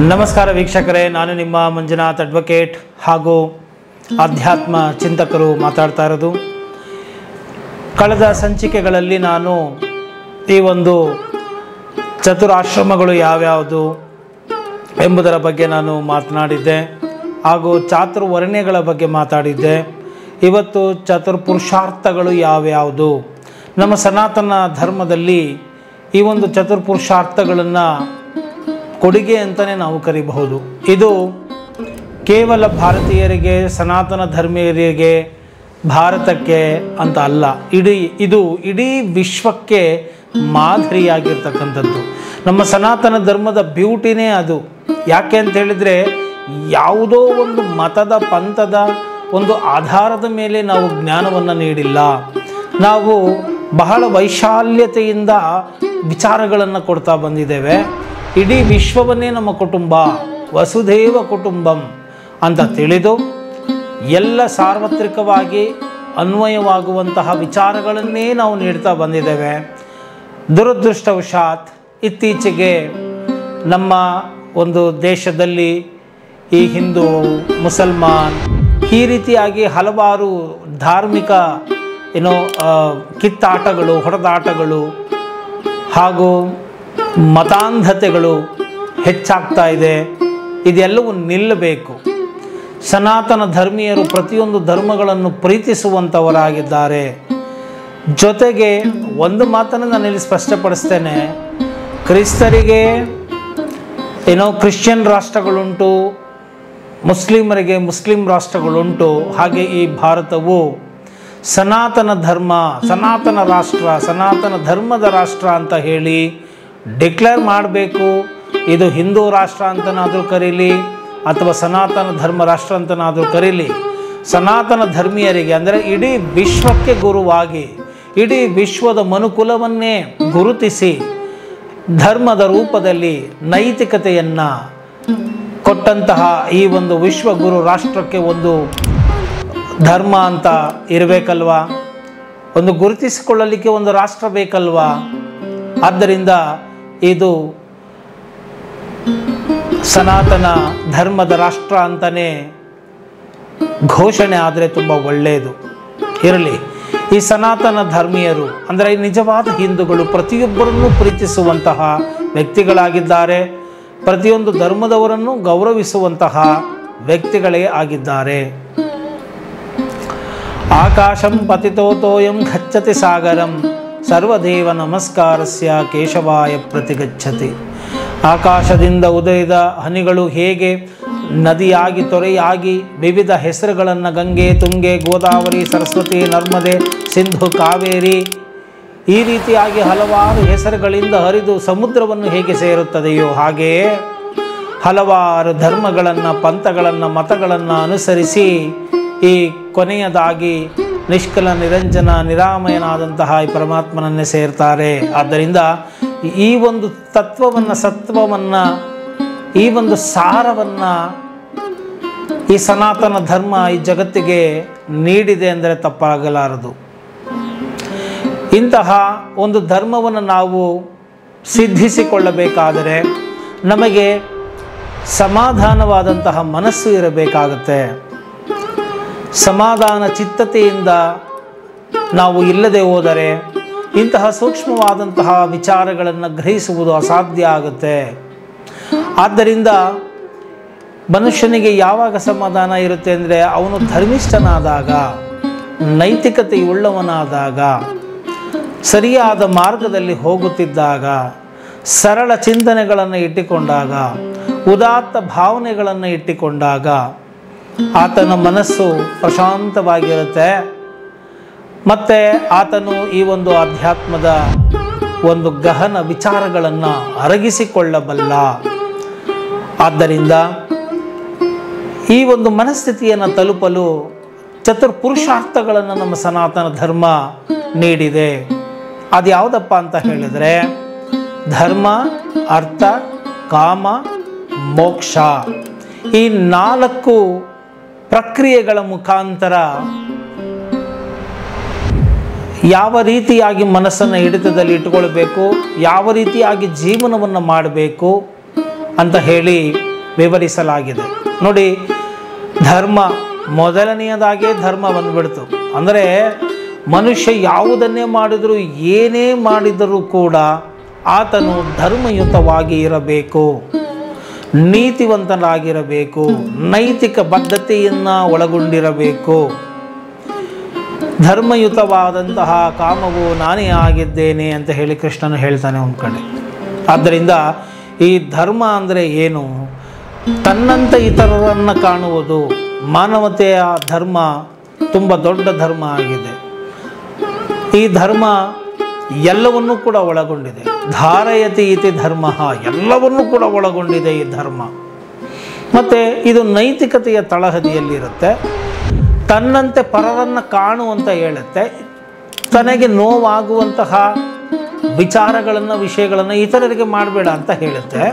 ನಮಸ್ಕಾರ ವೀಕ್ಷಕರೇ, ನಾನು ನಿಮ್ಮ ಮಂಜುನಾಥ್ ಅಡ್ವೊಕೇಟ್ ಹಾಗೂ ಆಧ್ಯಾತ್ಮ ಚಿಂತಕರು ಮಾತಾಡ್ತಾ ಇರೋದು. ಕಳೆದ ಸಂಚಿಕೆಗಳಲ್ಲಿ ನಾನು ಈ ಒಂದು ಚತುರಾಶ್ರಮಗಳು ಯಾವ್ಯಾವುದು ಎಂಬುದರ ಬಗ್ಗೆ ನಾನು ಮಾತನಾಡಿದ್ದೆ ಹಾಗೂ ಚಾತುರ್ವರ್ಣ್ಯಗಳ ಬಗ್ಗೆ ಮಾತಾಡಿದ್ದೆ. ಇವತ್ತು ಚತುರ್ಪುರುಷಾರ್ಥಗಳು ಯಾವ್ಯಾವುದು, ನಮ್ಮ ಸನಾತನ ಧರ್ಮದಲ್ಲಿ ಈ ಒಂದು ಚತುರ್ಪುರುಷಾರ್ಥಗಳನ್ನು ಕೊಡುಗೆ ಅಂತಲೇ ನಾವು ಕರೀಬಹುದು. ಇದು ಕೇವಲ ಭಾರತೀಯರಿಗೆ, ಸನಾತನ ಧರ್ಮೀಯರಿಗೆ, ಭಾರತಕ್ಕೆ ಅಂತ ಅಲ್ಲ, ಇದು ಇಡೀ ವಿಶ್ವಕ್ಕೆ ಮಾದರಿಯಾಗಿರ್ತಕ್ಕಂಥದ್ದು. ನಮ್ಮ ಸನಾತನ ಧರ್ಮದ ಬ್ಯೂಟಿನೇ ಅದು. ಯಾಕೆ ಅಂತ ಹೇಳಿದರೆ, ಯಾವುದೋ ಒಂದು ಮತದ ಪಂಥದ ಒಂದು ಆಧಾರದ ಮೇಲೆ ನಾವು ಜ್ಞಾನವನ್ನು ನೀಡಿಲ್ಲ. ನಾವು ಬಹಳ ವೈಶಾಲ್ಯತೆಯಿಂದ ವಿಚಾರಗಳನ್ನು ಕೊಡ್ತಾ ಬಂದಿದ್ದೇವೆ. ಇಡೀ ವಿಶ್ವವನ್ನೇ ನಮ್ಮ ಕುಟುಂಬ, ವಸುಧೈವ ಕುಟುಂಬಂ ಅಂತ ತಿಳಿದು ಎಲ್ಲ ಸಾರ್ವತ್ರಿಕವಾಗಿ ಅನ್ವಯವಾಗುವಂತಹ ವಿಚಾರಗಳನ್ನೇ ನಾವು ನೀಡ್ತಾ ಬಂದಿದ್ದೇವೆ. ದುರದೃಷ್ಟವಶಾತ್ ಇತ್ತೀಚೆಗೆ ನಮ್ಮ ಒಂದು ದೇಶದಲ್ಲಿ ಈ ಹಿಂದೂ, ಮುಸಲ್ಮಾನ್ ಈ ರೀತಿಯಾಗಿ ಹಲವಾರು ಧಾರ್ಮಿಕ ಕಿತ್ತಾಟಗಳು, ಹೊಡೆದಾಟಗಳು ಹಾಗೂ ಮತಾಂಧತೆಗಳು ಹೆಚ್ಚಾಗ್ತಾ ಇದೆ. ಇದೆಲ್ಲವೂ ನಿಲ್ಲಬೇಕು. ಸನಾತನ ಧರ್ಮೀಯರು ಪ್ರತಿಯೊಂದು ಧರ್ಮಗಳನ್ನು ಪ್ರೀತಿಸುವಂಥವರಾಗಿದ್ದಾರೆ. ಜೊತೆಗೆ ಒಂದು ಮಾತನ್ನು ನಾನು ಇಲ್ಲಿ ಸ್ಪಷ್ಟಪಡಿಸ್ತೇನೆ, ಕ್ರಿಸ್ತರಿಗೆ ಕ್ರಿಶ್ಚಿಯನ್ ರಾಷ್ಟ್ರಗಳುಂಟು, ಮುಸ್ಲಿಮರಿಗೆ ಮುಸ್ಲಿಂ ರಾಷ್ಟ್ರಗಳುಂಟು. ಹಾಗೆ ಈ ಭಾರತವು ಸನಾತನ ಧರ್ಮ, ಸನಾತನ ರಾಷ್ಟ್ರ, ಸನಾತನ ಧರ್ಮದ ರಾಷ್ಟ್ರ ಅಂತ ಹೇಳಿ ಡಿಕ್ಲೇರ್ ಮಾಡಬೇಕು. ಇದು ಹಿಂದೂ ರಾಷ್ಟ್ರ ಅಂತನಾದರೂ ಕರೀಲಿ ಅಥವಾ ಸನಾತನ ಧರ್ಮ ರಾಷ್ಟ್ರ ಅಂತನಾದರೂ ಕರೀಲಿ, ಸನಾತನ ಧರ್ಮೀಯರಿಗೆ ಅಂದರೆ ಇಡೀ ವಿಶ್ವಕ್ಕೆ ಗುರುವಾಗಿ, ಇಡೀ ವಿಶ್ವದ ಮನುಕುಲವನ್ನೇ ಗುರುತಿಸಿ ಧರ್ಮದ ರೂಪದಲ್ಲಿ ನೈತಿಕತೆಯನ್ನು ಕೊಟ್ಟಂತಹ ಈ ಒಂದು ವಿಶ್ವಗುರು ರಾಷ್ಟ್ರಕ್ಕೆ ಒಂದು ಧರ್ಮ ಅಂತ ಇರಬೇಕಲ್ವಾ, ಒಂದು ಗುರುತಿಸಿಕೊಳ್ಳಲಿಕ್ಕೆ ಒಂದು ರಾಷ್ಟ್ರ ಬೇಕಲ್ವಾ. ಆದ್ದರಿಂದ ಇದು ಸನಾತನ ಧರ್ಮದ ರಾಷ್ಟ್ರ ಅಂತಲೇ ಘೋಷಣೆ ಆದರೆ ತುಂಬ ಒಳ್ಳೆಯದು. ಇರಲಿ, ಈ ಸನಾತನ ಧರ್ಮೀಯರು ಅಂದರೆ ನಿಜವಾದ ಹಿಂದೂಗಳು ಪ್ರತಿಯೊಬ್ಬರನ್ನು ಪ್ರೀತಿಸುವಂತಹ ವ್ಯಕ್ತಿಗಳಾಗಿದ್ದಾರೆ. ಪ್ರತಿಯೊಂದು ಧರ್ಮದವರನ್ನು ಗೌರವಿಸುವಂತಹ ವ್ಯಕ್ತಿಗಳೇ ಆಗಿದ್ದಾರೆ. ಆಕಾಶಂ ಪತಿತೋತೋಯಂ ಗಚ್ಚತಿ ಸಾಗರಂ ಸರ್ವದೇವ ನಮಸ್ಕಾರಸ್ಯ ಕೇಶವಾಯ ಪ್ರತಿಗಚ್ಚತಿ. ಆಕಾಶದಿಂದ ಉದಯದ ಹನಿಗಳು ಹೇಗೆ ನದಿಯಾಗಿ, ತೊರೆಯಾಗಿ ವಿವಿಧ ಹೆಸರುಗಳನ್ನು ಗಂಗೆ, ತುಂಗೆ, ಗೋದಾವರಿ, ಸರಸ್ವತಿ, ನರ್ಮದೆ, ಸಿಂಧು, ಕಾವೇರಿ ಈ ರೀತಿಯಾಗಿ ಹಲವಾರು ಹೆಸರುಗಳಿಂದ ಹರಿದು ಸಮುದ್ರವನ್ನು ಹೇಗೆ ಸೇರುತ್ತದೆಯೋ ಹಾಗೆಯೇ ಹಲವಾರು ಧರ್ಮಗಳನ್ನು, ಪಂಥಗಳನ್ನು, ಮತಗಳನ್ನು ಅನುಸರಿಸಿ ಈ ಕೊನೆಯದಾಗಿ ನಿಷ್ಕಲ ನಿರಂಜನ ನಿರಾಮಯನಾದಂತಹ ಈ ಪರಮಾತ್ಮನನ್ನೇ ಸೇರ್ತಾರೆ. ಆದ್ದರಿಂದ ಈ ಒಂದು ತತ್ವವನ್ನು, ಸತ್ವವನ್ನು, ಈ ಒಂದು ಸಾರವನ್ನು ಈ ಸನಾತನ ಧರ್ಮ ಈ ಜಗತ್ತಿಗೆ ನೀಡಿದೆ ಅಂದರೆ ತಪ್ಪಾಗಲಾರದು. ಇಂತಹ ಒಂದು ಧರ್ಮವನ್ನು ನಾವು ಸಿದ್ಧಿಸಿಕೊಳ್ಳಬೇಕಾದರೆ ನಮಗೆ ಸಮಾಧಾನವಾದಂತಹ ಮನಸ್ಸು ಇರಬೇಕಾಗುತ್ತೆ. ಸಮಾಧಾನ ಚಿತ್ತತೆಯಿಂದ ನಾವು ಇಲ್ಲದೆ ಹೋದರೆ ಇಂತಹ ಸೂಕ್ಷ್ಮವಾದಂತಹ ವಿಚಾರಗಳನ್ನು ಗ್ರಹಿಸುವುದು ಅಸಾಧ್ಯ ಆಗುತ್ತೆ. ಆದ್ದರಿಂದ ಮನುಷ್ಯನಿಗೆ ಯಾವಾಗ ಸಮಾಧಾನ ಇರುತ್ತೆ ಅಂದರೆ ಅವನು ಧರ್ಮಿಷ್ಠನಾದಾಗ, ನೈತಿಕತೆಯುಳ್ಳವನಾದಾಗ, ಸರಿಯಾದ ಮಾರ್ಗದಲ್ಲಿ ಹೋಗುತ್ತಿದ್ದಾಗ, ಸರಳ ಚಿಂತನೆಗಳನ್ನು ಇಟ್ಟುಕೊಂಡಾಗ, ಉದಾತ್ತ ಭಾವನೆಗಳನ್ನು ಇಟ್ಟುಕೊಂಡಾಗ ಆತನ ಮನಸ್ಸು ಪ್ರಶಾಂತವಾಗಿರುತ್ತೆ. ಮತ್ತು ಆತನು ಈ ಒಂದು ಆಧ್ಯಾತ್ಮದ ಒಂದು ಗಹನ ವಿಚಾರಗಳನ್ನು ಅರಗಿಸಿಕೊಳ್ಳಬಲ್ಲ. ಆದ್ದರಿಂದ ಈ ಒಂದು ಮನಸ್ಥಿತಿಯನ್ನು ತಲುಪಲು ಚತುರ್ಪುರುಷಾರ್ಥಗಳನ್ನು ನಮ್ಮ ಸನಾತನ ಧರ್ಮ ನೀಡಿದೆ. ಅದು ಯಾವುದಪ್ಪ ಅಂತ ಹೇಳಿದರೆ ಧರ್ಮ, ಅರ್ಥ, ಕಾಮ, ಮೋಕ್ಷ. ಈ 4 ಪ್ರಕ್ರಿಯೆಗಳ ಮುಖಾಂತರ ಯಾವ ರೀತಿಯಾಗಿ ಮನಸ್ಸನ್ನು ಹಿಡಿತದಲ್ಲಿ ಇಟ್ಟುಕೊಳ್ಬೇಕು, ಯಾವ ರೀತಿಯಾಗಿ ಜೀವನವನ್ನು ಮಾಡಬೇಕು ಅಂತ ಹೇಳಿ ವಿವರಿಸಲಾಗಿದೆ. ನೋಡಿ, ಧರ್ಮ ಮೊದಲನೆಯದಾಗೇ ಧರ್ಮ ಬಂದ್ಬಿಡ್ತು. ಅಂದರೆ ಮನುಷ್ಯ ಯಾವುದನ್ನೇ ಮಾಡಿದರೂ ಏನೇ ಮಾಡಿದರೂ ಕೂಡ ಆತನು ಧರ್ಮಯುತವಾಗಿ ಇರಬೇಕು, ನೀತಿವಂತನಾಗಿರಬೇಕು, ನೈತಿಕ ಬದ್ಧತೆಯನ್ನು ಒಳಗೊಂಡಿರಬೇಕು. ಧರ್ಮಯುತವಾದಂತಹ ಕಾಮವು ನಾನೇ ಆಗಿದ್ದೇನೆ ಅಂತ ಹೇಳಿ ಕೃಷ್ಣನು ಹೇಳ್ತಾನೆ ಒಂದು ಕಡೆ. ಆದ್ದರಿಂದ ಈ ಧರ್ಮ ಅಂದರೆ ಏನು? ತನ್ನಂತೆ ಇತರರನ್ನು ಕಾಣುವುದು. ಮಾನವತೆಯ ಧರ್ಮ ತುಂಬ ದೊಡ್ಡ ಧರ್ಮ ಆಗಿದೆ. ಈ ಧರ್ಮ ಎಲ್ಲವನ್ನೂ ಕೂಡ ಒಳಗೊಂಡಿದೆ. ಧಾರಯತಿ ಇತಿ ಧರ್ಮ, ಎಲ್ಲವನ್ನೂ ಕೂಡ ಒಳಗೊಂಡಿದೆ ಈ ಧರ್ಮ. ಮತ್ತು ಇದು ನೈತಿಕತೆಯ ತಳಹದಿಯಲ್ಲಿರುತ್ತೆ. ತನ್ನಂತೆ ಪರರನ್ನು ಕಾಣು ಅಂತ ಹೇಳುತ್ತೆ. ತನಗೆ ನೋವಾಗುವಂತಹ ವಿಚಾರಗಳನ್ನು, ವಿಷಯಗಳನ್ನು ಇತರರಿಗೆ ಮಾಡಬೇಡ ಅಂತ ಹೇಳುತ್ತೆ.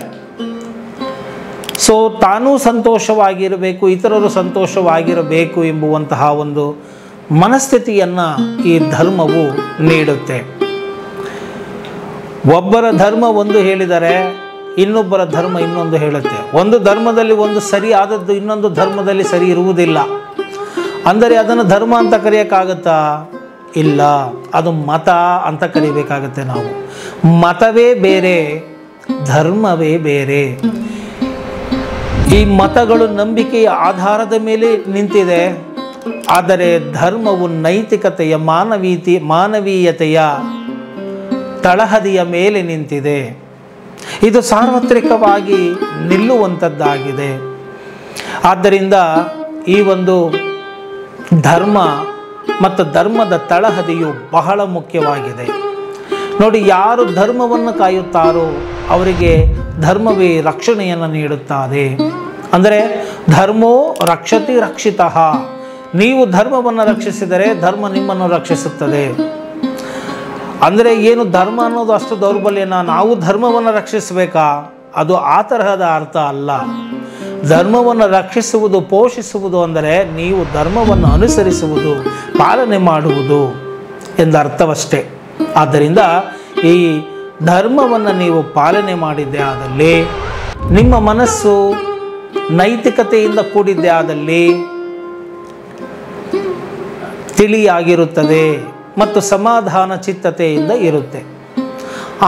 ಸೊ ತಾನೂ ಸಂತೋಷವಾಗಿರಬೇಕು, ಇತರರು ಸಂತೋಷವಾಗಿರಬೇಕು ಎಂಬುವಂತಹ ಒಂದು ಮನಸ್ಥಿತಿಯನ್ನು ಈ ಧರ್ಮವು ನೀಡುತ್ತೆ. ಒಬ್ಬರ ಧರ್ಮ ಒಂದು ಹೇಳಿದರೆ ಇನ್ನೊಬ್ಬರ ಧರ್ಮ ಇನ್ನೊಂದು ಹೇಳುತ್ತೆ. ಒಂದು ಧರ್ಮದಲ್ಲಿ ಒಂದು ಸರಿ ಆದದ್ದು ಇನ್ನೊಂದು ಧರ್ಮದಲ್ಲಿ ಸರಿ ಇರುವುದಿಲ್ಲ. ಅಂದರೆ ಅದನ್ನು ಧರ್ಮ ಅಂತ ಕರೆಯೋಕ್ಕಾಗತ್ತಾ? ಇಲ್ಲ, ಅದು ಮತ ಅಂತ ಕರಿಬೇಕಾಗತ್ತೆ. ನಾವು ಮತವೇ ಬೇರೆ, ಧರ್ಮವೇ ಬೇರೆ. ಈ ಮತಗಳು ನಂಬಿಕೆಯ ಆಧಾರದ ಮೇಲೆ ನಿಂತಿದೆ. ಆದರೆ ಧರ್ಮವು ನೈತಿಕತೆಯ, ಮಾನವೀಯತೆಯ ತಳಹದಿಯ ಮೇಲೆ ನಿಂತಿದೆ. ಇದು ಸಾರ್ವತ್ರಿಕವಾಗಿ ನಿಲ್ಲುವಂಥದ್ದಾಗಿದೆ. ಆದ್ದರಿಂದ ಈ ಒಂದು ಧರ್ಮ ಮತ್ತು ಧರ್ಮದ ತಳಹದಿಯು ಬಹಳ ಮುಖ್ಯವಾಗಿದೆ. ನೋಡಿ, ಯಾರು ಧರ್ಮವನ್ನು ಕಾಯುತ್ತಾರೋ ಅವರಿಗೆ ಧರ್ಮವೇ ರಕ್ಷಣೆಯನ್ನು ನೀಡುತ್ತದೆ. ಅಂದರೆ ಧರ್ಮೋ ರಕ್ಷತಿ ರಕ್ಷಿತಃ. ನೀವು ಧರ್ಮವನ್ನು ರಕ್ಷಿಸಿದರೆ ಧರ್ಮ ನಿಮ್ಮನ್ನು ರಕ್ಷಿಸುತ್ತದೆ. ಅಂದರೆ ಏನು, ಧರ್ಮ ಅನ್ನೋದು ಅಷ್ಟು ದೌರ್ಬಲ್ಯನ? ನಾವು ಧರ್ಮವನ್ನು ರಕ್ಷಿಸಬೇಕಾ? ಅದು ಆ ತರಹದ ಅರ್ಥ ಅಲ್ಲ. ಧರ್ಮವನ್ನು ರಕ್ಷಿಸುವುದು, ಪೋಷಿಸುವುದು ಅಂದರೆ ನೀವು ಧರ್ಮವನ್ನು ಅನುಸರಿಸುವುದು, ಪಾಲನೆ ಮಾಡುವುದು ಎಂದರ್ಥವಷ್ಟೇ. ಆದ್ದರಿಂದ ಈ ಧರ್ಮವನ್ನು ನೀವು ಪಾಲನೆ ಮಾಡಿದ್ದೇ ಆದಲ್ಲಿ, ನಿಮ್ಮ ಮನಸ್ಸು ನೈತಿಕತೆಯಿಂದ ಕೂಡಿದ್ದೇ ಆದಲ್ಲಿ ತಿಳಿಯಾಗಿರುತ್ತದೆ ಮತ್ತು ಸಮಾಧಾನ ಚಿತ್ತತೆಯಿಂದ ಇರುತ್ತೆ.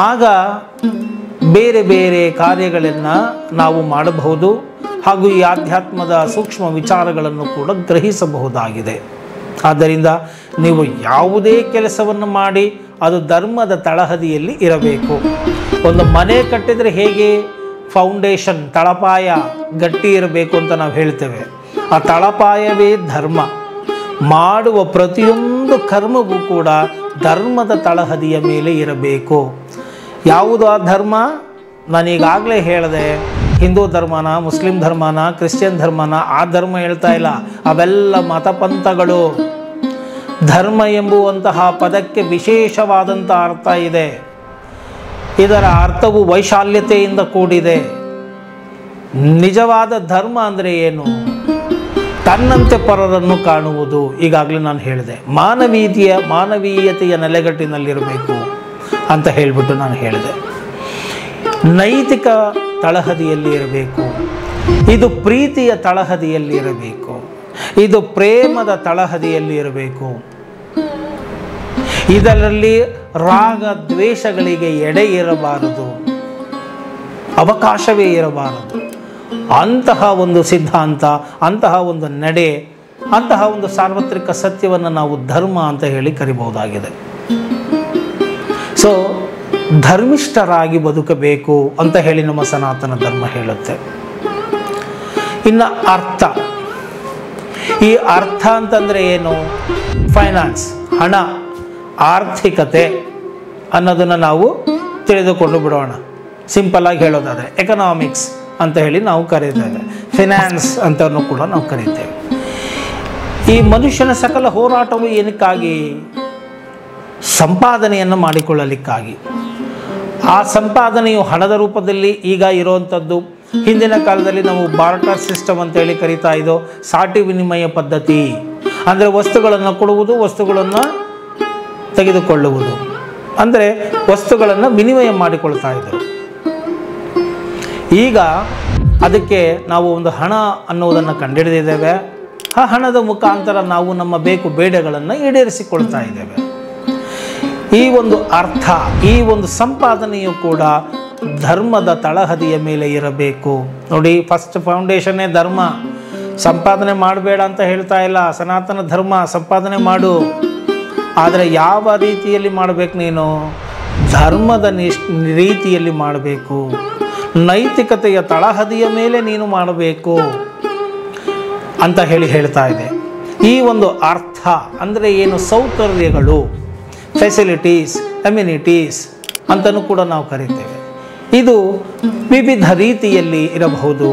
ಆಗ ಬೇರೆ ಬೇರೆ ಕಾರ್ಯಗಳನ್ನು ನಾವು ಮಾಡಬಹುದು ಹಾಗೂ ಈ ಆಧ್ಯಾತ್ಮದ ಸೂಕ್ಷ್ಮ ವಿಚಾರಗಳನ್ನು ಕೂಡ ಗ್ರಹಿಸಬಹುದಾಗಿದೆ. ಆದ್ದರಿಂದ ನೀವು ಯಾವುದೇ ಕೆಲಸವನ್ನು ಮಾಡಿ ಅದು ಧರ್ಮದ ತಳಹದಿಯಲ್ಲಿ ಇರಬೇಕು. ಒಂದು ಮನೆ ಕಟ್ಟಿದರೆ ಹೇಗೆ ಫೌಂಡೇಶನ್, ತಳಪಾಯ ಗಟ್ಟಿ ಇರಬೇಕು ಅಂತ ನಾವು ಹೇಳ್ತೇವೆ, ಆ ತಳಪಾಯವೇ ಧರ್ಮ. ಮಾಡುವ ಪ್ರತಿಯೊಂದು ಕರ್ಮವೂ ಕೂಡ ಧರ್ಮದ ತಳಹದಿಯ ಮೇಲೆ ಇರಬೇಕು. ಯಾವುದು ಆ ಧರ್ಮ? ನಾನೀಗಾಗಲೇ ಹೇಳಿದೆ, ಹಿಂದೂ ಧರ್ಮನ, ಮುಸ್ಲಿಂ ಧರ್ಮನ, ಕ್ರಿಶ್ಚಿಯನ್ ಧರ್ಮನ, ಆ ಧರ್ಮ ಹೇಳ್ತಾ ಇಲ್ಲ. ಅವೆಲ್ಲ ಮತಪಂಥಗಳು. ಧರ್ಮ ಎಂಬುವಂತಹ ಪದಕ್ಕೆ ವಿಶೇಷವಾದಂಥ ಅರ್ಥ ಇದೆ. ಇದರ ಅರ್ಥವು ವೈಶಾಲ್ಯತೆಯಿಂದ ಕೂಡಿದೆ. ನಿಜವಾದ ಧರ್ಮ ಅಂದರೆ ಏನು? ತನ್ನಂತೆ ಪರರನ್ನು ಕಾಣುವುದು. ಈಗಾಗಲೇ ನಾನು ಹೇಳಿದೆ, ಮಾನವೀಯತೆಯ ನೆಲೆಗಟ್ಟಿನಲ್ಲಿರಬೇಕು ಅಂತ ಹೇಳಿಬಿಟ್ಟು ನಾನು ಹೇಳಿದೆ. ನೈತಿಕ ತಳಹದಿಯಲ್ಲಿ ಇರಬೇಕು. ಇದು ಪ್ರೀತಿಯ ತಳಹದಿಯಲ್ಲಿ ಇರಬೇಕು. ಇದು ಪ್ರೇಮದ ತಳಹದಿಯಲ್ಲಿ ಇರಬೇಕು. ಇದರಲ್ಲಿ ರಾಗ ದ್ವೇಷಗಳಿಗೆ ಎಡೆ ಇರಬಾರದು, ಅವಕಾಶವೇ ಇರಬಾರದು. ಅಂತಹ ಒಂದು ಸಿದ್ಧಾಂತ, ಅಂತಹ ಒಂದು ನಡೆ, ಅಂತಹ ಒಂದು ಸಾರ್ವತ್ರಿಕ ಸತ್ಯವನ್ನು ನಾವು ಧರ್ಮ ಅಂತ ಹೇಳಿ ಕರಿಬಹುದಾಗಿದೆ. ಸೊ ಧರ್ಮಿಷ್ಠರಾಗಿ ಬದುಕಬೇಕು ಅಂತ ಹೇಳಿ ನಮ್ಮ ಸನಾತನ ಧರ್ಮ ಹೇಳುತ್ತೆ. ಇನ್ನು ಅರ್ಥ, ಈ ಅರ್ಥ ಅಂತಂದರೆ ಏನು? ಫೈನಾನ್ಸ್, ಹಣ, ಆರ್ಥಿಕತೆ ಅನ್ನೋದನ್ನು ನಾವು ತಿಳಿದುಕೊಂಡು ಬಿಡೋಣ. ಸಿಂಪಲ್ಲಾಗಿ ಹೇಳೋದಾದರೆ ಎಕನಾಮಿಕ್ಸ್ ಅಂತ ಹೇಳಿ ನಾವು ಕರೀತೇವೆ, ಫಿನಾನ್ಸ್ ಅಂತಲೂ ಕೂಡ ನಾವು ಕರೀತೇವೆ. ಈ ಮನುಷ್ಯನ ಸಕಲ ಹೋರಾಟವು ಏನಕ್ಕಾಗಿ? ಸಂಪಾದನೆಯನ್ನು ಮಾಡಿಕೊಳ್ಳಲಿಕ್ಕಾಗಿ. ಆ ಸಂಪಾದನೆಯು ಹಣದ ರೂಪದಲ್ಲಿ ಈಗ ಇರುವಂಥದ್ದು. ಹಿಂದಿನ ಕಾಲದಲ್ಲಿ ನಾವು ಬಾರ್ಟರ್ ಸಿಸ್ಟಮ್ ಅಂತೇಳಿ ಕರಿತಾ ಇದ್ದೋ, ಸಾಟಿ ವಿನಿಮಯ ಪದ್ಧತಿ. ಅಂದರೆ ವಸ್ತುಗಳನ್ನು ಕೊಡುವುದು, ವಸ್ತುಗಳನ್ನು ತೆಗೆದುಕೊಳ್ಳುವುದು, ಅಂದರೆ ವಸ್ತುಗಳನ್ನು ವಿನಿಮಯ ಮಾಡಿಕೊಳ್ತಾ ಇದ್ದರು. ಈಗ ಅದಕ್ಕೆ ನಾವು ಒಂದು ಹಣ ಅನ್ನೋದನ್ನು ಕಂಡುಹಿಡಿದಿದ್ದೇವೆ. ಆ ಹಣದ ಮುಖಾಂತರ ನಾವು ನಮ್ಮ ಬೇಕು ಬೇಡಗಳನ್ನು ಈಡೇರಿಸಿಕೊಳ್ತಾ ಇದ್ದೇವೆ. ಈ ಒಂದು ಅರ್ಥ, ಈ ಒಂದು ಸಂಪಾದನೆಯು ಕೂಡ ಧರ್ಮದ ತಳಹದಿಯ ಮೇಲೆ ಇರಬೇಕು. ನೋಡಿ, ಫಸ್ಟ್ ಫೌಂಡೇಶನ್ನೇ ಧರ್ಮ. ಸಂಪಾದನೆ ಮಾಡಬೇಡ ಅಂತ ಹೇಳ್ತಾ ಇಲ್ಲ. ಸನಾತನ ಧರ್ಮ ಸಂಪಾದನೆ ಮಾಡು, ಆದರೆ ಯಾವ ರೀತಿಯಲ್ಲಿ ಮಾಡಬೇಕು? ನೀನು ಧರ್ಮದ ರೀತಿಯಲ್ಲಿ ಮಾಡಬೇಕು. ನೈತಿಕತೆಯ ತಳಹದಿಯ ಮೇಲೆ ನೀನು ಮಾಡಬೇಕು ಅಂತ ಹೇಳ್ತಾ ಇದೆ. ಈ ಒಂದು ಅರ್ಥ ಅಂದರೆ ಏನು? ಸೌಕರ್ಯಗಳು, ಫೆಸಿಲಿಟೀಸ್, ಅಮ್ಯುನಿಟೀಸ್ ಅಂತಲೂ ಕೂಡ ನಾವು ಕರಿತೇವೆ. ಇದು ವಿವಿಧ ರೀತಿಯಲ್ಲಿ ಇರಬಹುದು.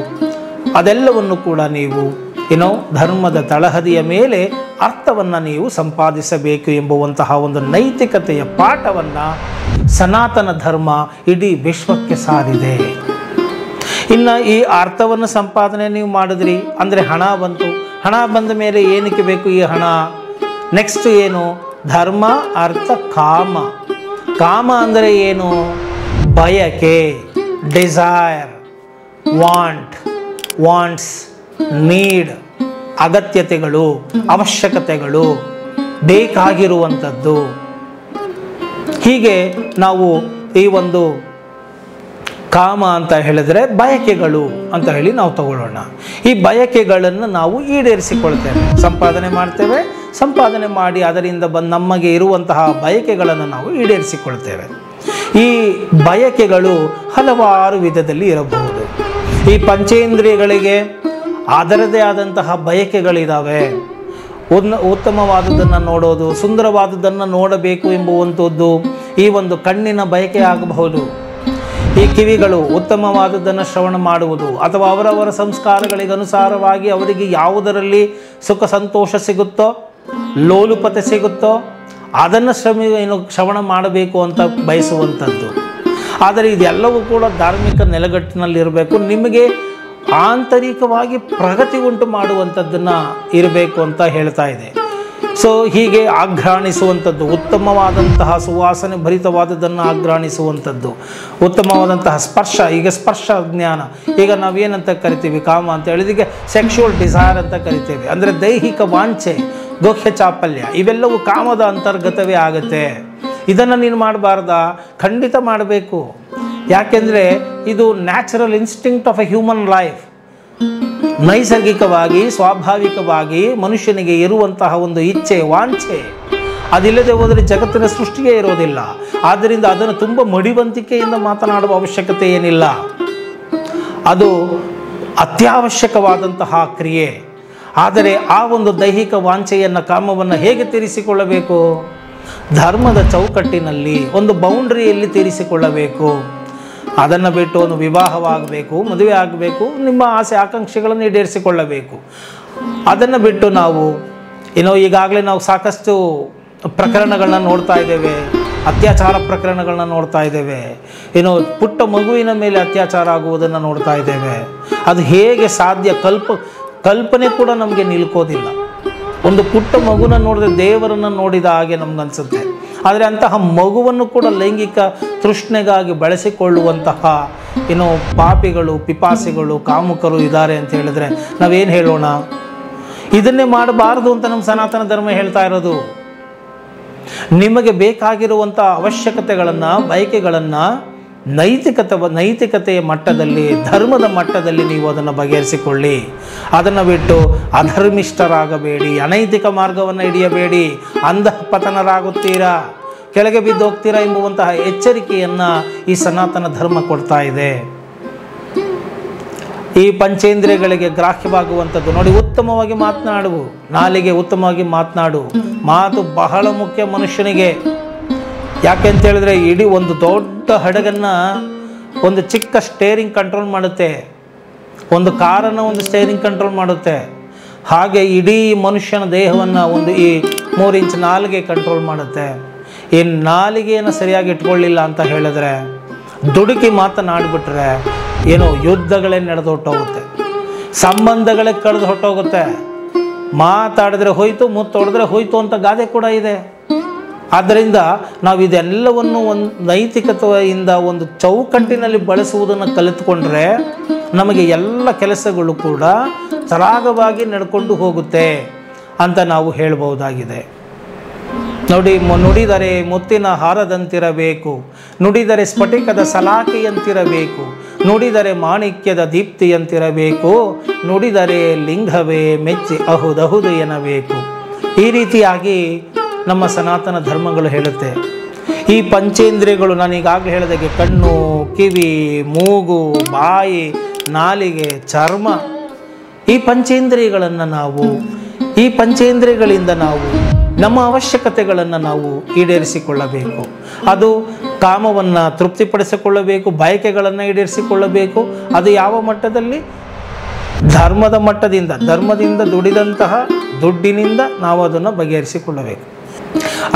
ಅದೆಲ್ಲವನ್ನು ಕೂಡ ನೀವು ಧರ್ಮದ ತಳಹದಿಯ ಮೇಲೆ ಅರ್ಥವನ್ನು ನೀವು ಸಂಪಾದಿಸಬೇಕು ಎಂಬುವಂತಹ ಒಂದು ನೈತಿಕತೆಯ ಪಾಠವನ್ನು ಸನಾತನ ಧರ್ಮ ಇಡೀ ವಿಶ್ವಕ್ಕೆ ಸಾರಿದೆ. ಇನ್ನು ಈ ಅರ್ಥವನ್ನು ಸಂಪಾದನೆ ನೀವು ಮಾಡಿದ್ರಿ ಅಂದರೆ ಹಣ ಬಂತು. ಹಣ ಬಂದ ಮೇಲೆ ಏನಕ್ಕೆ ಬೇಕು ಈ ಹಣ? ನೆಕ್ಸ್ಟ್ ಏನು? ಧರ್ಮ, ಅರ್ಥ, ಕಾಮ. ಕಾಮ ಅಂದರೆ ಏನು? ಬಯಕೆ, ಡಿಸೈರ್, ವಾಂಟ್ಸ್, ನೀಡ್, ಅಗತ್ಯತೆಗಳು, ಅವಶ್ಯಕತೆಗಳು, ಬೇಕಾಗಿರುವಂಥದ್ದು. ಹೀಗೆ ನಾವು ಈ ಒಂದು ಕಾಮ ಅಂತ ಹೇಳಿದರೆ ಬಯಕೆಗಳು ಅಂತ ಹೇಳಿ ನಾವು ತಗೊಳ್ಳೋಣ. ಈ ಬಯಕೆಗಳನ್ನು ನಾವು ಈಡೇರಿಸಿಕೊಳ್ತೇವೆ, ಸಂಪಾದನೆ ಮಾಡ್ತೇವೆ. ಸಂಪಾದನೆ ಮಾಡಿ ಅದರಿಂದ ನಮಗೆ ಇರುವಂತಹ ಬಯಕೆಗಳನ್ನು ನಾವು ಈಡೇರಿಸಿಕೊಳ್ತೇವೆ. ಈ ಬಯಕೆಗಳು ಹಲವಾರು ವಿಧದಲ್ಲಿ ಇರಬಹುದು. ಈ ಪಂಚೇಂದ್ರಿಯಗಳಿಗೆ ಅದರದೇ ಆದಂತಹ ಬಯಕೆಗಳಿದ್ದಾವೆ. ಉತ್ತಮವಾದದ್ದನ್ನು ನೋಡೋದು, ಸುಂದರವಾದದ್ದನ್ನು ನೋಡಬೇಕು ಎಂಬುವಂಥದ್ದು ಈ ಒಂದು ಕಣ್ಣಿನ ಬಯಕೆ ಆಗಬಹುದು. ಈ ಕಿವಿಗಳು ಉತ್ತಮವಾದದ್ದನ್ನು ಶ್ರವಣ ಮಾಡುವುದು, ಅಥವಾ ಅವರವರ ಸಂಸ್ಕಾರಗಳಿಗೆ ಅನುಸಾರವಾಗಿ ಅವರಿಗೆ ಯಾವುದರಲ್ಲಿ ಸುಖ ಸಂತೋಷ ಸಿಗುತ್ತೋ, ಲೋಲುಪತೆ ಸಿಗುತ್ತೋ ಅದನ್ನು ಶ್ರವಣ ಮಾಡಬೇಕು ಅಂತ ಬಯಸುವಂಥದ್ದು. ಆದರೆ ಇದೆಲ್ಲವೂ ಕೂಡ ಧಾರ್ಮಿಕ ನೆಲೆಗಟ್ಟಿನಲ್ಲಿರಬೇಕು. ನಿಮಗೆ ಆಂತರಿಕವಾಗಿ ಪ್ರಗತಿ ಉಂಟು ಮಾಡುವಂಥದ್ದನ್ನು ಇರಬೇಕು ಅಂತ ಹೇಳ್ತಾ ಇದೆ. ಸೊ ಹೀಗೆ ಆಘ್ರಾಣಿಸುವಂಥದ್ದು, ಉತ್ತಮವಾದಂತಹ ಸುವಾಸನೆ ಭರಿತವಾದದ್ದನ್ನು ಆಘ್ರಾಣಿಸುವಂಥದ್ದು, ಉತ್ತಮವಾದಂತಹ ಸ್ಪರ್ಶ. ಈಗ ಸ್ಪರ್ಶ ಜ್ಞಾನ, ಈಗ ನಾವೇನಂತ ಕರಿತೀವಿ? ಕಾಮ ಅಂತ ಹೇಳಿದಿಗೆ ಸೆಕ್ಷುವಲ್ ಡಿಸೈರ್ ಅಂತ ಕರಿತೇವೆ. ಅಂದರೆ ದೈಹಿಕ ವಾಂಛೆ, ಗೋಖ್ಯ ಚಾಪಲ್ಯ, ಇವೆಲ್ಲವೂ ಕಾಮದ ಅಂತರ್ಗತವೇ ಆಗುತ್ತೆ. ಇದನ್ನು ನೀನು ಮಾಡಬಾರ್ದಾ? ಖಂಡಿತ ಮಾಡಬೇಕು. ಯಾಕೆಂದರೆ ಇದು natural instinct of A human life. ನೈಸರ್ಗಿಕವಾಗಿ ಸ್ವಾಭಾವಿಕವಾಗಿ ಮನುಷ್ಯನಿಗೆ ಇರುವಂತಹ ಒಂದು ಇಚ್ಛೆ, ವಾಂಛೆ. ಅದಿಲ್ಲದೆ ಹೋದರೆ ಜಗತ್ತಿನ ಸೃಷ್ಟಿಯೇ ಇರೋದಿಲ್ಲ. ಆದ್ದರಿಂದ ಅದನ್ನು ತುಂಬ ಮಡಿವಂತಿಕೆಯಿಂದ ಮಾತನಾಡುವ ಅವಶ್ಯಕತೆ ಏನಿಲ್ಲ. ಅದು ಅತ್ಯವಶ್ಯಕವಾದಂತಹ ಕ್ರಿಯೆ. ಆದರೆ ಆ ಒಂದು ದೈಹಿಕ ವಾಂಛೆಯನ್ನು, ಕಾಮವನ್ನು ಹೇಗೆ ತೀರಿಸಿಕೊಳ್ಳಬೇಕು? ಧರ್ಮದ ಚೌಕಟ್ಟಿನಲ್ಲಿ, ಒಂದು ಬೌಂಡ್ರಿಯಲ್ಲಿ ತೀರಿಸಿಕೊಳ್ಳಬೇಕು. ಅದನ್ನು ಬಿಟ್ಟು ಒಂದು ವಿವಾಹವಾಗಬೇಕು, ಮದುವೆ ಆಗಬೇಕು, ನಿಮ್ಮ ಆಸೆ ಆಕಾಂಕ್ಷೆಗಳನ್ನು ಈಡೇರಿಸಿಕೊಳ್ಳಬೇಕು. ಅದನ್ನು ಬಿಟ್ಟು ನಾವು ಈಗಾಗಲೇ ನಾವು ಸಾಕಷ್ಟು ಪ್ರಕರಣಗಳನ್ನ ನೋಡ್ತಾ ಇದ್ದೇವೆ. ಅತ್ಯಾಚಾರ ಪ್ರಕರಣಗಳನ್ನ ನೋಡ್ತಾ ಇದ್ದೇವೆ. ಪುಟ್ಟ ಮಗುವಿನ ಮೇಲೆ ಅತ್ಯಾಚಾರ ಆಗುವುದನ್ನು ನೋಡ್ತಾ ಇದ್ದೇವೆ. ಅದು ಹೇಗೆ ಸಾಧ್ಯ? ಕಲ್ಪನೆ ಕೂಡ ನಮಗೆ ನಿಲ್ಕೋದಿಲ್ಲ. ಒಂದು ಪುಟ್ಟ ಮಗುನ ನೋಡಿದ್ರೆ ದೇವರನ್ನು ನೋಡಿದ ಹಾಗೆ ನಮಗನ್ಸುತ್ತೆ. ಆದರೆ ಅಂತಹ ಮಗುವನ್ನು ಕೂಡ ಲೈಂಗಿಕ ತೃಷ್ಣೆಗಾಗಿ ಬಳಸಿಕೊಳ್ಳುವಂತಹ ಪಾಪಿಗಳು, ಪಿಪಾಸಿಗಳು, ಕಾಮುಕರು ಇದ್ದಾರೆ ಅಂತ ಹೇಳಿದ್ರೆ ನಾವೇನು ಹೇಳೋಣ? ಇದನ್ನೇ ಮಾಡಬಾರದು ಅಂತ ನಮ್ಮ ಸನಾತನ ಧರ್ಮ ಹೇಳ್ತಾ ಇರೋದು. ನಿಮಗೆ ಬೇಕಾಗಿರುವಂಥ ಅವಶ್ಯಕತೆಗಳನ್ನು, ಬಯಕೆಗಳನ್ನು ನೈತಿಕತೆಯ ಮಟ್ಟದಲ್ಲಿ, ಧರ್ಮದ ಮಟ್ಟದಲ್ಲಿ ನೀವು ಅದನ್ನು ಬಗೆಹರಿಸಿಕೊಳ್ಳಿ. ಅದನ್ನು ಬಿಟ್ಟು ಅಧರ್ಮಿಷ್ಠರಾಗಬೇಡಿ, ಅನೈತಿಕ ಮಾರ್ಗವನ್ನು ಹಿಡಿಯಬೇಡಿ, ಅಂಧಪತನರಾಗುತ್ತೀರಾ, ಕೆಳಗೆ ಬಿದ್ದೋಗ್ತೀರಾ ಎಂಬುವಂತಹ ಎಚ್ಚರಿಕೆಯನ್ನು ಈ ಸನಾತನ ಧರ್ಮ ಕೊಡ್ತಾ ಇದೆ. ಈ ಪಂಚೇಂದ್ರಿಯಗಳಿಗೆ ಗ್ರಾಹ್ಯವಾಗುವಂಥದ್ದು ನೋಡಿ. ಉತ್ತಮವಾಗಿ ಮಾತನಾಡು, ನಾಲಿಗೆ ಉತ್ತಮವಾಗಿ ಮಾತನಾಡು. ಮಾತು ಬಹಳ ಮುಖ್ಯ ಮನುಷ್ಯನಿಗೆ. ಯಾಕೆಂತ ಹೇಳಿದ್ರೆ ಇಡೀ ಒಂದು ದೊಡ್ಡ ಹಡಗನ್ನು ಒಂದು ಚಿಕ್ಕ ಸ್ಟೇರಿಂಗ್ ಕಂಟ್ರೋಲ್ ಮಾಡುತ್ತೆ, ಒಂದು ಕಾರನ್ನು ಒಂದು ಸ್ಟೇರಿಂಗ್ ಕಂಟ್ರೋಲ್ ಮಾಡುತ್ತೆ. ಹಾಗೆ ಇಡೀ ಮನುಷ್ಯನ ದೇಹವನ್ನು ಈ 3 ಇಂಚ್ ನಾಲಿಗೆ ಕಂಟ್ರೋಲ್ ಮಾಡುತ್ತೆ. ಈ ನಾಲಿಗೆಯನ್ನು ಸರಿಯಾಗಿ ಇಟ್ಕೊಳ್ಳಿಲ್ಲ ಅಂತ ಹೇಳಿದ್ರೆ, ದುಡುಕಿ ಮಾತನಾಡಿಬಿಟ್ರೆ ಯುದ್ಧಗಳೇ ನಡೆದು ಹೊಟ್ಟೋಗುತ್ತೆ, ಸಂಬಂಧಗಳೇ ಕಳೆದು ಹೊಟ್ಟೋಗುತ್ತೆ. ಮಾತಾಡಿದ್ರೆ ಹೋಯ್ತು, ಮುತ್ತೊಡೆದ್ರೆ ಹೋಯ್ತು ಅಂತ ಗಾದೆ ಕೂಡ ಇದೆ. ಆದ್ದರಿಂದ ನಾವು ಇದೆಲ್ಲವನ್ನು ಒಂದು ನೈತಿಕತೆಯಿಂದ ಒಂದು ಚೌಕಟ್ಟಿನಲ್ಲಿ ಬಳಸುವುದನ್ನು ಕಲಿತುಕೊಂಡ್ರೆ ನಮಗೆ ಎಲ್ಲ ಕೆಲಸಗಳು ಕೂಡ ಸರಾಗವಾಗಿ ನಡ್ಕೊಂಡು ಹೋಗುತ್ತೆ ಅಂತ ನಾವು ಹೇಳಬಹುದಾಗಿದೆ. ನೋಡಿ, ನುಡಿದರೆ ಮುತ್ತಿನ ಹಾರದಂತಿರಬೇಕು, ನುಡಿದರೆ ಸ್ಫಟಿಕದ ಸಲಾಕೆಯಂತಿರಬೇಕು, ನುಡಿದರೆ ಮಾಣಿಕ್ಯದ ದೀಪ್ತಿಯಂತಿರಬೇಕು, ನುಡಿದರೆ ಲಿಂಗವೇ ಮೆಚ್ಚಿ ಅಹುದಹುದು ಎನ್ನಬೇಕು. ಈ ರೀತಿಯಾಗಿ ನಮ್ಮ ಸನಾತನ ಧರ್ಮಗಳು ಹೇಳುತ್ತೆ. ಈ ಪಂಚೇಂದ್ರಿಯಗಳು ನಾನೀಗಾಗಲೇ ಹೇಳಿದಾಗೆ ಕಣ್ಣು, ಕಿವಿ, ಮೂಗು, ಬಾಯಿ, ನಾಲಿಗೆ, ಚರ್ಮ, ಈ ಪಂಚೇಂದ್ರಿಯಗಳಿಂದ ನಾವು ನಮ್ಮ ಅವಶ್ಯಕತೆಗಳನ್ನು ನಾವು ಈಡೇರಿಸಿಕೊಳ್ಳಬೇಕು. ಅದು ಕಾಮವನ್ನು ತೃಪ್ತಿಪಡಿಸಿಕೊಳ್ಳಬೇಕು, ಬಯಕೆಗಳನ್ನು ಈಡೇರಿಸಿಕೊಳ್ಳಬೇಕು. ಅದು ಯಾವ ಮಟ್ಟದಲ್ಲಿ? ಧರ್ಮದಿಂದ ದುಡಿದಂತಹ ದುಡ್ಡಿನಿಂದ ನಾವು ಅದನ್ನು ಬಗೆಹರಿಸಿಕೊಳ್ಳಬೇಕು.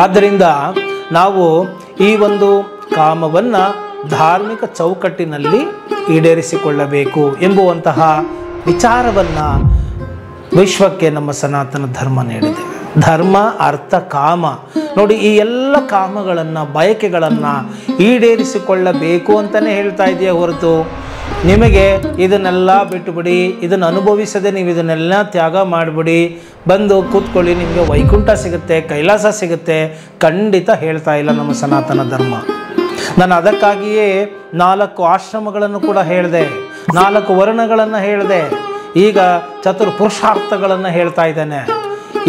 ಆದ್ದರಿಂದ ನಾವು ಈ ಒಂದು ಕಾಮವನ್ನು ಧಾರ್ಮಿಕ ಚೌಕಟ್ಟಿನಲ್ಲಿ ಈಡೇರಿಸಿಕೊಳ್ಳಬೇಕು ಎಂಬುವಂತಹ ವಿಚಾರವನ್ನು ವಿಶ್ವಕ್ಕೆ ನಮ್ಮ ಸನಾತನ ಧರ್ಮ ನೀಡಿದೆ. ಧರ್ಮ, ಅರ್ಥ, ಕಾಮ, ನೋಡಿ ಈ ಎಲ್ಲ ಕಾಮಗಳನ್ನು, ಬಯಕೆಗಳನ್ನು ಈಡೇರಿಸಿಕೊಳ್ಳಬೇಕು ಅಂತಲೇ ಹೇಳ್ತಾ ಇದೆಯಾ ಹೊರತು ನಿಮಗೆ ಇದನ್ನೆಲ್ಲ ಬಿಟ್ಟುಬಿಡಿ, ಇದನ್ನು ಅನುಭವಿಸದೆ ನೀವು ಇದನ್ನೆಲ್ಲ ತ್ಯಾಗ ಮಾಡಿಬಿಡಿ, ಬಂದು ಕೂತ್ಕೊಳ್ಳಿ, ನಿಮಗೆ ವೈಕುಂಠ ಸಿಗುತ್ತೆ, ಕೈಲಾಸ ಸಿಗುತ್ತೆ, ಖಂಡಿತ ಹೇಳ್ತಾ ಇಲ್ಲ ನಮ್ಮ ಸನಾತನ ಧರ್ಮ. ನಾನು ಅದಕ್ಕಾಗಿಯೇ 4 ಆಶ್ರಮಗಳನ್ನು ಕೂಡ ಹೇಳಿದೆ, 4 ವರ್ಣಗಳನ್ನು ಹೇಳಿದೆ, ಈಗ ಚತುರ್ಪುರುಷಾರ್ಥಗಳನ್ನು ಹೇಳ್ತಾ ಇದ್ದಾನೆ.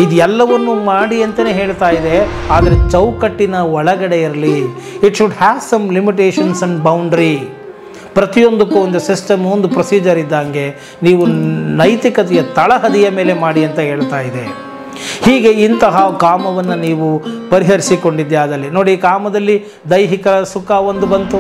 ಇದೆಲ್ಲವನ್ನು ಮಾಡಿ ಅಂತಲೇ ಹೇಳ್ತಾ ಇದೆ. ಆದರೆ ಚೌಕಟ್ಟಿನ ಒಳಗಡೆ ಇರಲಿ. It should have some limitations and boundary. ಪ್ರತಿಯೊಂದಕ್ಕೂ ಒಂದು ಸಿಸ್ಟಮ್, ಒಂದು ಪ್ರೊಸೀಜರ್ ಇದ್ದಂಗೆ ನೀವು ನೈತಿಕತೆಯ ತಳಹದಿಯ ಮೇಲೆ ಮಾಡಿ ಅಂತ ಹೇಳ್ತಾ ಇದೆ. ಹೀಗೆ ಇಂತಹ ಕಾಮವನ್ನು ನೀವು ಪರಿಹರಿಸಿಕೊಂಡಿದ್ದೆ ಆದಲ್ಲಿ ನೋಡಿ, ಕಾಮದಲ್ಲಿ ದೈಹಿಕ ಸುಖ ಒಂದು ಬಂತು,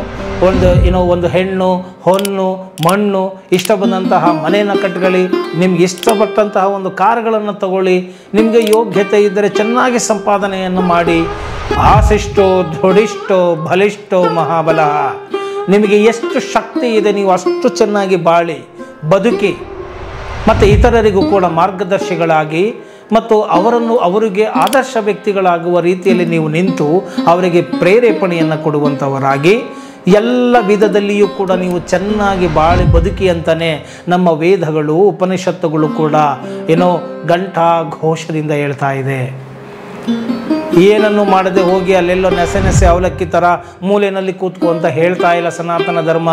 ಒಂದು ಹೆಣ್ಣು, ಹೊನ್ನು, ಮಣ್ಣು, ಇಷ್ಟ ಬಂದಂತಹ ಮನೆಯನ್ನು ಕಟ್ಕೊಳ್ಳಿ, ನಿಮ್ಗೆ ಇಷ್ಟಪಟ್ಟಂತಹ ಒಂದು ಕಾರುಗಳನ್ನು ತಗೊಳ್ಳಿ, ನಿಮಗೆ ಯೋಗ್ಯತೆ ಇದ್ದರೆ ಚೆನ್ನಾಗಿ ಸಂಪಾದನೆಯನ್ನು ಮಾಡಿ, ಆಶಿಷ್ಟೋ ದೃಢಿಷ್ಟೋ ಬಲಿಷ್ಠೋ ಮಹಾಬಲ, ನಿಮಗೆ ಎಷ್ಟು ಶಕ್ತಿ ಇದೆ ನೀವು ಅಷ್ಟು ಚೆನ್ನಾಗಿ ಬಾಳಿ ಬದುಕಿ, ಮತ್ತು ಇತರರಿಗೂ ಕೂಡ ಮಾರ್ಗದರ್ಶಿಗಳಾಗಿ ಮತ್ತು ಅವರಿಗೆ ಆದರ್ಶ ವ್ಯಕ್ತಿಗಳಾಗುವ ರೀತಿಯಲ್ಲಿ ನೀವು ನಿಂತು ಅವರಿಗೆ ಪ್ರೇರೇಪಣೆಯನ್ನು ಕೊಡುವಂಥವರಾಗಿ ಎಲ್ಲ ವಿಧದಲ್ಲಿಯೂ ಕೂಡ ನೀವು ಚೆನ್ನಾಗಿ ಬಾಳಿ ಬದುಕಿ ಅಂತಲೇ ನಮ್ಮ ವೇದಗಳು, ಉಪನಿಷತ್ತುಗಳು ಕೂಡ ಘಂಟಾ ಘೋಷದಿಂದ ಹೇಳ್ತಾ ಇದೆ. ಏನನ್ನು ಮಾಡದೆ ಹೋಗಿ ಅಲ್ಲೆಲ್ಲೋ ನೆಸೆ ಅವಲಕ್ಕಿ ಥರ ಮೂಲೆಯಲ್ಲಿ ಕೂತ್ಕೋ ಅಂತ ಹೇಳ್ತಾ ಇಲ್ಲ ಸನಾತನ ಧರ್ಮ.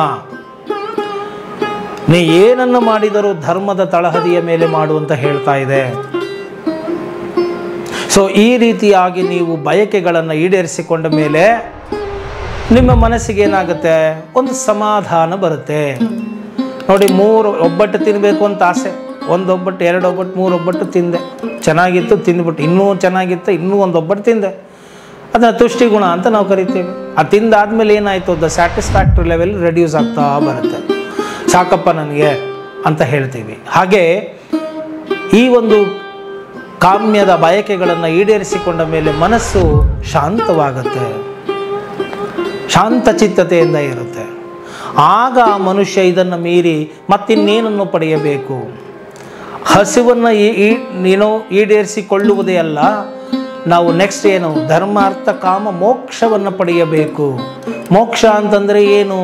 ನೀ ಏನನ್ನು ಮಾಡಿದರೂ ಧರ್ಮದ ತಳಹದಿಯ ಮೇಲೆ ಮಾಡು ಅಂತ ಹೇಳ್ತಾ ಇದೆ. ಸೊ ಈ ರೀತಿಯಾಗಿ ನೀವು ಬಯಕೆಗಳನ್ನು ಈಡೇರಿಸಿಕೊಂಡ ಮೇಲೆ ನಿಮ್ಮ ಮನಸ್ಸಿಗೆ ಏನಾಗುತ್ತೆ? ಒಂದು ಸಮಾಧಾನ ಬರುತ್ತೆ. ನೋಡಿ, 3 ಒಬ್ಬಟ್ಟು ತಿನ್ನಬೇಕು ಅಂತ ಆಸೆ, 1 ಒಬ್ಬಟ್ಟು, 2 ಒಬ್ಬಟ್ಟು, 3 ಒಬ್ಬಟ್ಟು ತಿಂದೆ, ಚೆನ್ನಾಗಿತ್ತು, ತಿಂದ್ಬಿಟ್ಟು ಇನ್ನೂ ಚೆನ್ನಾಗಿತ್ತು, ಇನ್ನೂ 1 ಒಬ್ಬಟ್ಟು ತಿಂದೆ, ಅದನ್ನು ತುಷ್ಟಿಗುಣ ಅಂತ ನಾವು ಕರಿತೀವಿ. ಅದು ತಿಂದಾದ್ಮೇಲೆ ಏನಾಯಿತು? ದ ಸ್ಯಾಟಿಸ್ಫ್ಯಾಕ್ಟರಿ ಲೆವೆಲ್ ರೆಡ್ಯೂಸ್ ಆಗ್ತಾ ಬರುತ್ತೆ. ಸಾಕಪ್ಪ ನನಗೆ ಅಂತ ಹೇಳ್ತೀವಿ. ಹಾಗೆ ಈ ಒಂದು ಕಾಮ್ಯದ ಬಯಕೆಗಳನ್ನು ಈಡೇರಿಸಿಕೊಂಡ ಮೇಲೆ ಮನಸ್ಸು ಶಾಂತವಾಗುತ್ತೆ, ಶಾಂತಚಿತ್ತತೆಯಿಂದ ಇರುತ್ತೆ. ಆಗ ಮನುಷ್ಯ ಇದನ್ನು ಮೀರಿ ಮತ್ತಿನ್ನೇನನ್ನು ಪಡೆಯಬೇಕು? ಹಸಿವನ್ನು ಈಡೇರಿಸಿಕೊಳ್ಳುವುದೇ ಅಲ್ಲ, ನಾವು ನೆಕ್ಸ್ಟ್ ಏನು? ಧರ್ಮ, ಅರ್ಥ, ಕಾಮ, ಮೋಕ್ಷವನ್ನು ಪಡೆಯಬೇಕು. ಮೋಕ್ಷ ಅಂತಂದರೆ ಏನು?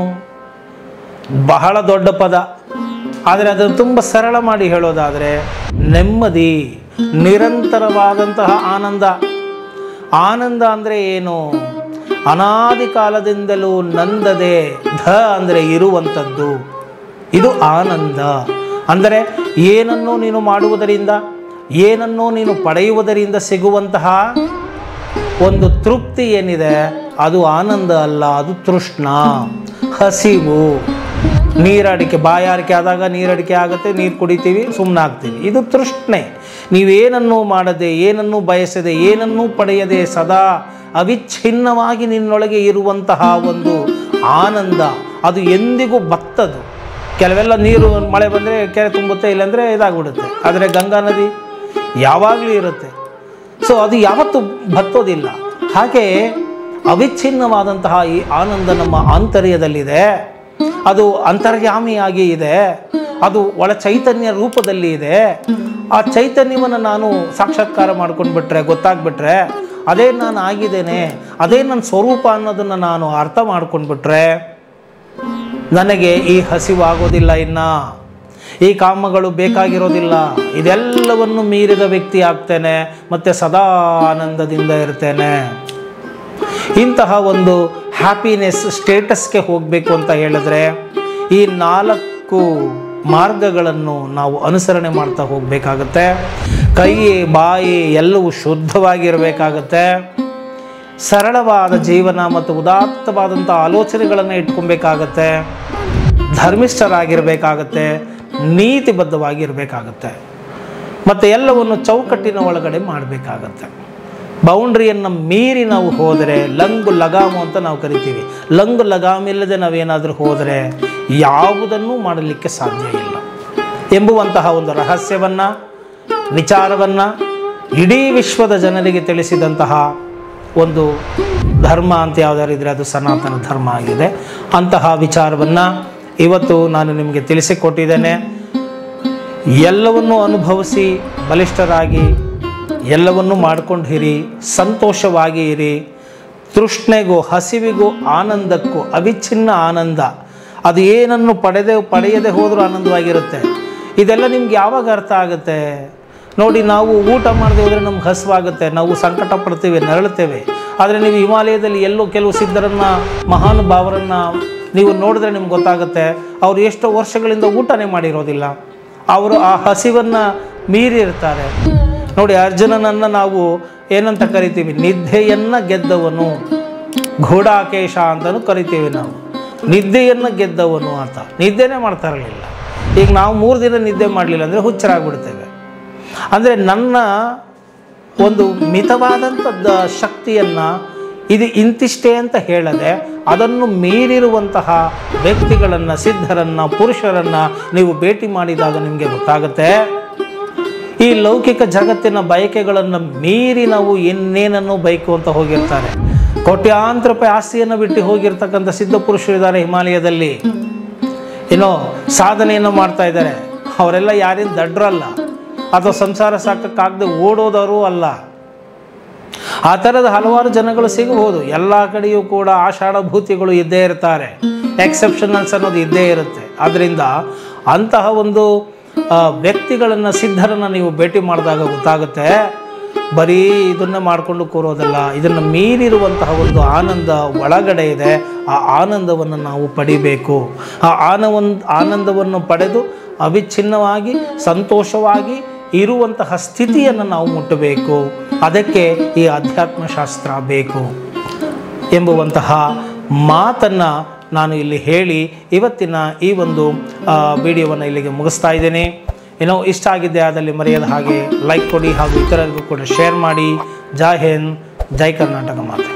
ಬಹಳ ದೊಡ್ಡ ಪದ, ಆದರೆ ಅದನ್ನು ತುಂಬ ಸರಳ ಮಾಡಿ ಹೇಳೋದಾದರೆ ನೆಮ್ಮದಿ, ನಿರಂತರವಾದಂತಹ ಆನಂದ. ಆನಂದ ಅಂದರೆ ಏನು? ಅನಾದಿ ಕಾಲದಿಂದಲೂ ನಂದದೆ, ಅಂದರೆ ಇರುವಂಥದ್ದು, ಇದು ಆನಂದ. ಅಂದರೆ ಏನನ್ನೂ ನೀನು ಮಾಡುವುದರಿಂದ, ಏನನ್ನೂ ನೀನು ಪಡೆಯುವುದರಿಂದ ಸಿಗುವಂತಹ ಒಂದು ತೃಪ್ತಿ ಏನಿದೆ ಅದು ಆನಂದ ಅಲ್ಲ, ಅದು ತೃಷ್ಣ, ಹಸಿವು. ನೀರಡಿಕೆ, ಬಾಯಾರಿಕೆ ಆದಾಗ ನೀರಡಿಕೆ ಆಗುತ್ತೆ, ನೀರು ಕುಡಿತೀವಿ, ಸುಮ್ಮನಾಗ್ತೀವಿ, ಇದು ತೃಷ್ಣೆ. ನೀವೇನನ್ನೂ ಮಾಡದೆ, ಏನನ್ನೂ ಬಯಸದೆ, ಏನನ್ನೂ ಪಡೆಯದೆ ಸದಾ ಅವಿಚ್ಛಿನ್ನವಾಗಿ ನಿನ್ನೊಳಗೆ ಇರುವಂತಹ ಒಂದು ಆನಂದ, ಅದು ಎಂದಿಗೂ ಬತ್ತದು. ಕೆಲವೆಲ್ಲ ನೀರು ಮಳೆ ಬಂದರೆ ಕೆರೆ ತುಂಬುತ್ತೆ, ಇಲ್ಲಾಂದರೆ ಇದಾಗ್ಬಿಡುತ್ತೆ. ಆದರೆ ಗಂಗಾ ನದಿ ಯಾವಾಗಲೂ ಇರುತ್ತೆ. ಸೊ ಅದು ಯಾವತ್ತೂ ಬತ್ತೋದಿಲ್ಲ. ಹಾಗೆ ಅವಿಚ್ಛಿನ್ನವಾದಂತಹ ಈ ಆನಂದ ನಮ್ಮ ಆಂತರ್ಯದಲ್ಲಿದೆ, ಅದು ಅಂತರ್ಯಾಮಿಯಾಗಿ ಇದೆ, ಅದು ಒಳ ಚೈತನ್ಯ ರೂಪದಲ್ಲಿ ಇದೆ. ಆ ಚೈತನ್ಯವನ್ನು ನಾನು ಸಾಕ್ಷಾತ್ಕಾರ ಮಾಡ್ಕೊಂಡ್ಬಿಟ್ರೆ, ಗೊತ್ತಾಗ್ಬಿಟ್ರೆ ಅದೇ ನಾನು ಆಗಿದ್ದೇನೆ, ಅದೇ ನನ್ನ ಸ್ವರೂಪ ಅನ್ನೋದನ್ನು ನಾನು ಅರ್ಥ ಮಾಡ್ಕೊಂಡ್ಬಿಟ್ರೆ ನನಗೆ ಈ ಹಸಿವಾಗೋದಿಲ್ಲ, ಇನ್ನು ಈ ಕಾಮಗಳು ಬೇಕಾಗಿರೋದಿಲ್ಲ. ಇದೆಲ್ಲವನ್ನು ಮೀರಿದ ವ್ಯಕ್ತಿ ಆಗ್ತೇನೆ ಮತ್ತು ಸದಾ ಆನಂದದಿಂದ ಇರ್ತೇನೆ. ಇಂತಹ ಒಂದು ಹ್ಯಾಪಿನೆಸ್ ಸ್ಟೇಟಸ್ಗೆ ಹೋಗಬೇಕು ಅಂತ ಹೇಳಿದ್ರೆ ಈ 4 ಮಾರ್ಗಗಳನ್ನು ನಾವು ಅನುಸರಣೆ ಮಾಡ್ತಾ ಹೋಗಬೇಕಾಗತ್ತೆ. ಕೈ ಬಾಯಿ ಎಲ್ಲವೂ ಶುದ್ಧವಾಗಿರಬೇಕಾಗತ್ತೆ. ಸರಳವಾದ ಜೀವನ ಮತ್ತು ಉದಾತ್ತವಾದಂಥ ಆಲೋಚನೆಗಳನ್ನು ಇಟ್ಕೊಬೇಕಾಗತ್ತೆ. ಧರ್ಮಿಷ್ಠರಾಗಿರಬೇಕಾಗತ್ತೆ, ನೀತಿಬದ್ಧವಾಗಿರಬೇಕಾಗತ್ತೆ ಮತ್ತು ಎಲ್ಲವನ್ನು ಚೌಕಟ್ಟಿನ ಒಳಗಡೆ ಮಾಡಬೇಕಾಗತ್ತೆ. ಬೌಂಡ್ರಿಯನ್ನು ಮೀರಿ ನಾವು ಹೋದರೆ ಲಂಗು ಲಗಾಮು ಅಂತ ನಾವು ಕರಿತೀವಿ. ಲಂಗು ಲಗಾಮಿಲ್ಲದೆ ನಾವೇನಾದರೂ ಹೋದರೆ ಯಾವುದನ್ನೂ ಮಾಡಲಿಕ್ಕೆ ಸಾಧ್ಯ ಇಲ್ಲ ಎಂಬುವಂತಹ ಒಂದು ರಹಸ್ಯವನ್ನು, ವಿಚಾರವನ್ನು ಇಡೀ ವಿಶ್ವದ ಜನರಿಗೆ ತಿಳಿಸಿದಂತಹ ಒಂದು ಧರ್ಮ ಅಂತ ಯಾವುದಾದ್ರು ಇದ್ದರೆ ಅದು ಸನಾತನ ಧರ್ಮ ಆಗಿದೆ. ಅಂತಹ ವಿಚಾರವನ್ನು ಇವತ್ತು ನಾನು ನಿಮಗೆ ತಿಳಿಸಿಕೊಟ್ಟಿದ್ದೇನೆ. ಎಲ್ಲವನ್ನೂ ಅನುಭವಿಸಿ ಬಲಿಷ್ಠರಾಗಿ ಎಲ್ಲವನ್ನೂ ಮಾಡ್ಕೊಂಡು ಇರಿ, ಸಂತೋಷವಾಗಿ ಇರಿ. ತೃಷ್ಣೆಗೂ ಹಸಿವಿಗೂ ಆನಂದಕ್ಕೂ ಅವಿಚ್ಛಿನ್ನ ಆನಂದ. ಅದು ಏನನ್ನು ಪಡೆಯದೆ ಹೋದರೂ ಆನಂದವಾಗಿರುತ್ತೆ. ಇದೆಲ್ಲ ನಿಮ್ಗೆ ಯಾವಾಗ ಅರ್ಥ ಆಗುತ್ತೆ ನೋಡಿ. ನಾವು ಊಟ ಮಾಡದೆ ಹೋದರೆ ನಮ್ಗೆ ಹಸಿವಾಗುತ್ತೆ, ನಾವು ಸಂಕಟ ಪಡ್ತೇವೆ, ನರಳುತ್ತೇವೆ. ಆದರೆ ನೀವು ಹಿಮಾಲಯದಲ್ಲಿ ಎಲ್ಲೋ ಕೆಲವು ಸಿದ್ಧರನ್ನು, ಮಹಾನುಭಾವರನ್ನು ನೀವು ನೋಡಿದ್ರೆ ನಿಮ್ಗೆ ಗೊತ್ತಾಗುತ್ತೆ, ಅವರು ಎಷ್ಟೋ ವರ್ಷಗಳಿಂದ ಊಟನೇ ಮಾಡಿರೋದಿಲ್ಲ. ಅವರು ಆ ಹಸಿವನ್ನು ಮೀರಿ ಇರ್ತಾರೆ ನೋಡಿ. ಅರ್ಜುನನನ್ನು ನಾವು ಏನಂತ ಕರಿತೀವಿ? ನಿದ್ದೆಯನ್ನು ಗೆದ್ದವನು, ಘೋಡಾಕೇಶ ಅಂತಲೂ ಕರಿತೀವಿ ನಾವು. ನಿದ್ದೆಯನ್ನು ಗೆದ್ದವನು ಅಂತ. ನಿದ್ದೆನೇ ಮಾಡ್ತಾ ಇರಲಿಲ್ಲ. ಈಗ ನಾವು 3 ದಿನ ನಿದ್ದೆ ಮಾಡಲಿಲ್ಲ ಅಂದರೆ ಹುಚ್ಚರಾಗ್ಬಿಡ್ತೇವೆ. ಅಂದರೆ ನನ್ನ ಒಂದು ಮಿತವಾದಂಥದ್ದು ಶಕ್ತಿಯನ್ನು ಇದು ಇಂತಿಷ್ಟೇ ಅಂತ ಹೇಳದೆ ಅದನ್ನು ಮೀರಿರುವಂತಹ ವ್ಯಕ್ತಿಗಳನ್ನು, ಸಿದ್ಧರನ್ನು, ಪುರುಷರನ್ನು ನೀವು ಭೇಟಿ ಮಾಡಿದಾಗ ನಿಮಗೆ ಗೊತ್ತಾಗುತ್ತೆ ಈ ಲೌಕಿಕ ಜಗತ್ತಿನ ಬಯಕೆಗಳನ್ನು ಮೀರಿ ನಾವು ಇನ್ನೇನನ್ನು ಬಯಕುವಂತ ಹೋಗಿರ್ತಾರೆ. ಕೋಟ್ಯಾಂತರ ರೂಪಾಯಿ ಆಸ್ತಿಯನ್ನು ಬಿಟ್ಟು ಹೋಗಿರ್ತಕ್ಕಂಥ ಸಿದ್ಧ ಪುರುಷರಿದ್ದಾರೆ ಹಿಮಾಲಯದಲ್ಲಿ. ಏನೋ ಸಾಧನೆಯನ್ನು ಮಾಡ್ತಾ ಇದ್ದಾರೆ. ಅವರೆಲ್ಲ ಯಾರಿಂದ ದಡ್ರಲ್ಲ ಅಥವಾ ಸಂಸಾರ ಸಾಕಕ್ಕಾಗದೆ ಓಡೋದವರು ಅಲ್ಲ. ಆ ಥರದ ಹಲವಾರು ಜನಗಳು ಸಿಗಬಹುದು. ಎಲ್ಲ ಕಡೆಯೂ ಕೂಡ ಆಷಾಢಭೂತಿಗಳು ಇದ್ದೇ ಇರ್ತಾರೆ, ಎಕ್ಸೆಪ್ಷನಲ್ಸ್ ಅನ್ನೋದು ಇದ್ದೇ ಇರುತ್ತೆ. ಆದ್ದರಿಂದ ಅಂತಹ ಒಂದು ವ್ಯಕ್ತಿಗಳನ್ನು, ಸಿದ್ಧರನ್ನು ನೀವು ಭೇಟಿ ಮಾಡಿದಾಗ ಗೊತ್ತಾಗುತ್ತೆ ಬರೀ ಇದನ್ನು ಮಾಡಿಕೊಂಡು ಕೂರೋದಲ್ಲ, ಇದನ್ನು ಮೀರಿರುವಂತಹ ಒಂದು ಆನಂದ ಒಳಗಡೆ ಇದೆ. ಆ ಆನಂದವನ್ನು ನಾವು ಪಡಿಬೇಕು. ಆ ಆನಂದವನ್ನು ಪಡೆದು ಅವಿಚ್ಛಿನ್ನವಾಗಿ ಸಂತೋಷವಾಗಿ ಇರುವಂತಹ ಸ್ಥಿತಿಯನ್ನು ನಾವು ಮುಟ್ಟಬೇಕು. ಅದಕ್ಕೆ ಈ ಅಧ್ಯಾತ್ಮಶಾಸ್ತ್ರ ಬೇಕು ಎಂಬುವಂತಹ ಮಾತನ್ನು ನಾನು ಇಲ್ಲಿ ಹೇಳಿ ಇವತ್ತಿನ ಈ ಒಂದು ವಿಡಿಯೋವನ್ನು ಇಲ್ಲಿಗೆ ಮುಗಿಸ್ತಾ ಇದ್ದೇನೆ. ಏನೋ ಇಷ್ಟ ಆಗಿದ್ದೆ ಆದಲ್ಲಿ ಮರೆಯದ ಹಾಗೆ ಲೈಕ್ ಕೊಡಿ ಹಾಗೂ ಇತರರಿಗೂ ಕೂಡ ಶೇರ್ ಮಾಡಿ. ಜೈ ಹಿಂದ್, ಜೈ ಕರ್ನಾಟಕ ಮಾತೆ.